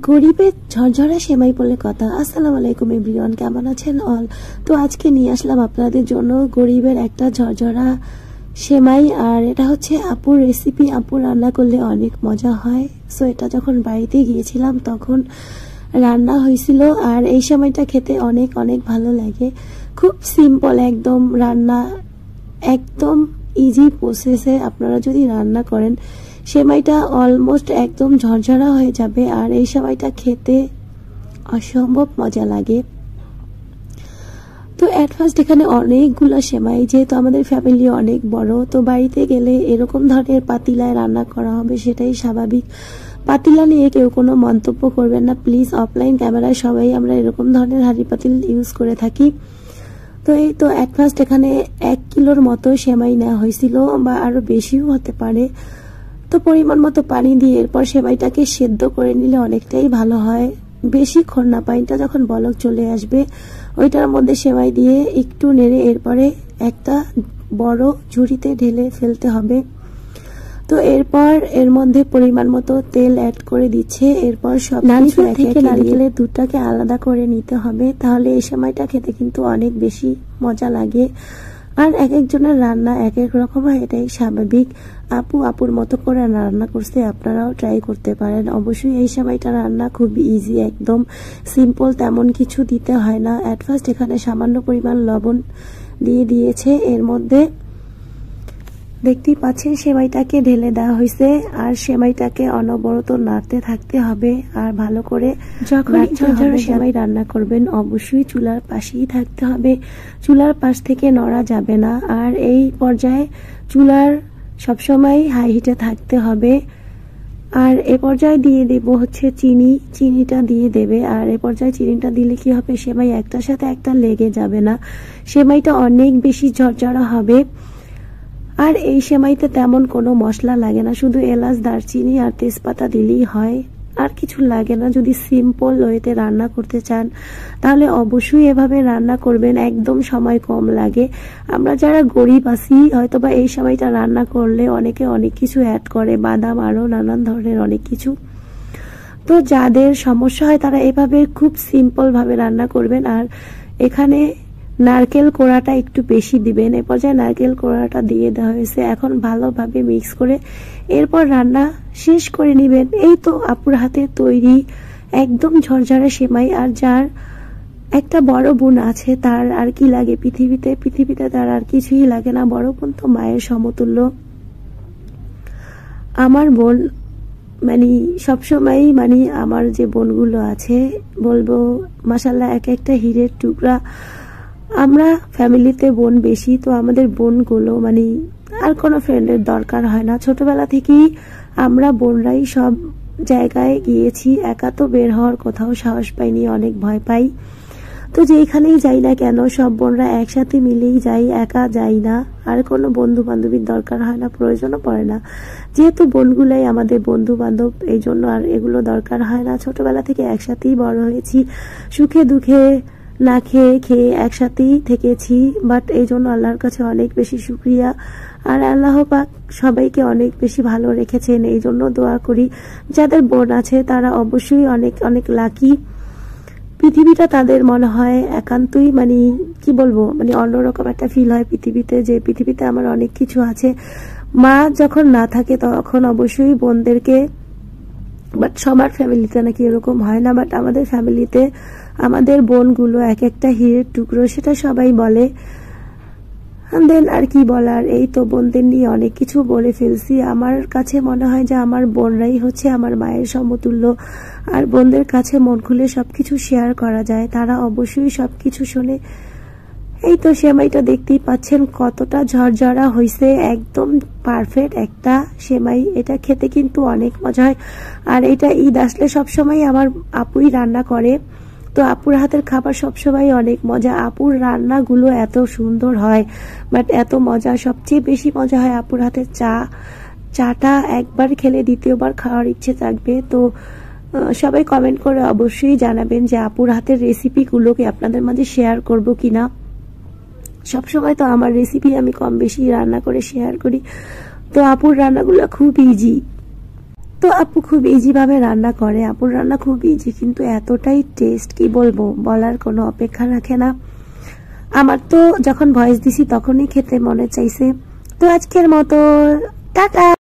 গরিবের ঝরঝরা সেমাই বলে কথা। আসসালামু আলাইকুম এভরিওয়ান, কেমন আছেন অল? তো আজকে নিয়ে আসলাম আপনাদের জন্য গরিবের একটা ঝরঝরা সেমাই। আর এটা হচ্ছে আপুর রেসিপি, আপু রান্না করলে অনেক মজা হয়। সো এটা যখন বাড়িতে গিয়েছিলাম তখন রান্না হয়েছিল। আর এই সেমাইটা খেতে অনেক অনেক ভালো লাগে। খুব সিম্পল একদম রান্না, একদম ইজি প্রসেসে আপনারা যদি রান্না করেন সেমাইটা অলমোস্ট একদম ঝরঝরা হয়ে যাবে। আর এই সেমাইটা খেতে অসম্ভব মজা লাগে। তো অ্যাট ফার্স্ট এখানে অনেকগুলো সেমাই, যেহেতু আমাদের ফ্যামিলি অনেক বড়, তো বাড়িতে গেলে এরকম ধরনের পাতিলায় রান্না করা হবে, সেটাই স্বাভাবিক। পাতিলা নিয়ে কেউ কোনো মন্তব্য করবেন না প্লিজ। অফলাইন ক্যামেরায় সবাই আমরা এরকম ধরনের হাঁড়ি পাতিল ইউজ করে থাকি। তো এই তো অ্যাট ফার্স্ট এখানে 1 কিলোর মতো সেমাই নেওয়া হয়েছিল, বা আরো বেশিও হতে পারে। তো পরিমাণ মতো পানি দিয়ে এরপর সেমাইটাকে সেদ্ধ করে নিলে অনেকটাই ভালো হয়। বেশিক্ষণ না, পানিটা যখন বলক চলে আসবে ওইটার মধ্যে সেমাই দিয়ে একটু নেড়ে এরপরে একটা বড় ঝুড়িতে ঢেলে ফেলতে হবে। তো এরপর এর মধ্যে পরিমাণ মতো তেল অ্যাড করে দিচ্ছে। এরপর সব নারকেল থেকে নারকেলের দুধটাকে আলাদা করে নিতে হবে, তাহলে এই সেমাইটা খেতে কিন্তু অনেক বেশি মজা লাগে। আর এক একজনের রান্না এক এক রকম হয়, এটাই স্বাভাবিক। আপুর মতো করে রান্না করছে, আপনারাও ট্রাই করতে পারেন। অবশ্যই এই সেমাইটা রান্না খুব ইজি, একদম সিম্পল, তেমন কিছু দিতে হয় না। অ্যাট ফার্স্ট এখানে সামান্য পরিমাণ লবণ দিয়ে দিয়েছে। এর মধ্যে দেখতেই পাচ্ছেন সেমাইটাকে ঢেলে দেওয়া হয়েছে। আর সেমাইটাকে অনবরত নাড়তে থাকতে হবে। আর ভালো করে যখন সেমাই রান্না করবেন অবশ্যই চুলার পাশেই থাকতে হবে, চুলার পাশ থেকে নড়া যাবে না। আর এই পর্যায়ে চুলার সবসময় হাই হিটে থাকতে হবে। আর এ পর্যায়ে দিয়ে দেব হচ্ছে চিনিটা দিয়ে দেবে। আর এ পর্যায়ে চিনিটা দিলে কি হবে, সেমাই একটার সাথে একটা লেগে যাবে না, সেমাইটা অনেক বেশি ঝরঝরা হবে। আর এই সেমাইতে তেমন কোনো মশলা লাগে না, শুধু এলাচ, দারচিনি আর তেজপাতা দিলেই হয়, আর কিছু লাগে না। যদি সিম্পল ওয়েতে রান্না করতে চান তাহলে অবশ্যই এভাবে রান্না করবেন, একদম সময় কম লাগে। আমরা যারা গরিব আছি হয়তোবা এই সেমাইটা রান্না করলে অনেকে অনেক কিছু অ্যাড করে, বাদাম আরো নানান ধরনের অনেক কিছু। তো যাদের সমস্যা হয় তারা এভাবে খুব সিম্পল ভাবে রান্না করবেন। আর এখানে নারকেল কোড়াটা একটু বেশি দিবেন। এ পর্যায়ে নারকেল কোড়াটা দিয়ে দেওয়া হয়েছে। এখন ভালোভাবে মিক্স করে এরপর রান্না শেষ করে নেবেন। এই তো আপুর হাতে তৈরি একদম ঝরঝরে সেমাই। আর যার একটা বড় বোন আছে তার আর কি লাগে পৃথিবীতে তার আর কিছুই লাগে না। বড় বোন তো মায়ের সমতুল্য। আমার বোন মানে সবসময় আমার যে বোনগুলো আছে বলবো মাশাআল্লাহ এক একটা হীরের টুকরা। আমরা ফ্যামিলিতে বোন বেশি, তো আমাদের বোনগুলো আর কোনো ফ্রেন্ডের দরকার হয় না। ছোটবেলা থেকেই আমরা বোনরাই সব জায়গায় গিয়েছি, একা তো বের হওয়ার কোথাও সাহস পাইনি, অনেক ভয় পাই। তো যেখানেই যাই না কেন সব বোনরা একসাথে মিলেই যাই, একা যাই না। আর কোনো বন্ধু বান্ধবীর দরকার হয় না, প্রয়োজনও পড়ে না, যেহেতু বোনগুলাই আমাদের বন্ধু বান্ধব, এই জন্য আর এগুলো দরকার হয় না। ছোটবেলা থেকে একসাথেই বড় হয়েছি, সুখে দুঃখে না খেয়ে একসাথেই থেকেছি। বাট এই জন্য আল্লাহর কাছে অনেক বেশি শুকরিয়া। আর আল্লাহ পাক সবাইকে অনেক বেশি ভালো রেখেছেন, এই জন্য দোয়া করি। যাদের বোন আছে তারা অবশ্যই অনেক অনেক লাকি। পৃথিবীটা তাদের মনে হয় একান্তই কি বলবো অন্যরকম একটা ফিল হয় পৃথিবীতে, যে পৃথিবীতে আমার অনেক কিছু আছে। মা যখন না থাকে তখন অবশ্যই বোনদেরকে, বাট সবার ফ্যামিলিতে নাকি এরকম হয় না, বাট আমাদের ফ্যামিলিতে আমাদের বোনগুলো এক একটা হীরের টুকরো, সেটা সবাই বলে। দেন আর কি বলার, এই তো বোনদের নিয়ে অনেক কিছু বলে ফেলছি। আমার কাছে মনে হয় যে আমার বোনরাই হচ্ছে আমার মায়ের সমতুল্য। আর বোনদের কাছে মন খুলে সবকিছু শেয়ার করা যায়, তারা অবশ্যই সবকিছু শোনে। এই তো সেমাইটা দেখতেই পাচ্ছেন কতটা ঝরঝরা হয়েছে, একদম পারফেক্ট একটা সেমাই। এটা খেতে কিন্তু অনেক মজা হয়। আর এটা ঈদ আসলে সবসময় আমার আপুই রান্না করে, তো আপুর হাতের খাবার সবসময় অনেক মজা। আপুর রান্নাগুলো এত সুন্দর হয়, বাট এত মজা, সবচেয়ে বেশি মজা হয় আপুর হাতের চাটা একবার খেলে দ্বিতীয়বার খাওয়ার ইচ্ছে থাকবে। তো সবাই কমেন্ট করে অবশ্যই জানাবেন যে আপুর হাতের রেসিপিগুলোকে আপনাদের মাঝে শেয়ার করব কিনা। সবসময় তো আমার রেসিপি আমি কম বেশি রান্না করে শেয়ার করি, তো আপুর রান্নাগুলো খুব ইজি। তো আপু খুব ইজি ভাবে রান্না করে, আপুর রান্না খুব ইজি কিন্তু এতটাই টেস্ট কি বলবো, বলার কোনো অপেক্ষা রাখে না। আমার তো যখন ভয়েস দিছি তখনই খেতে মনে চাইছে। তো আজকের মতো টাটা।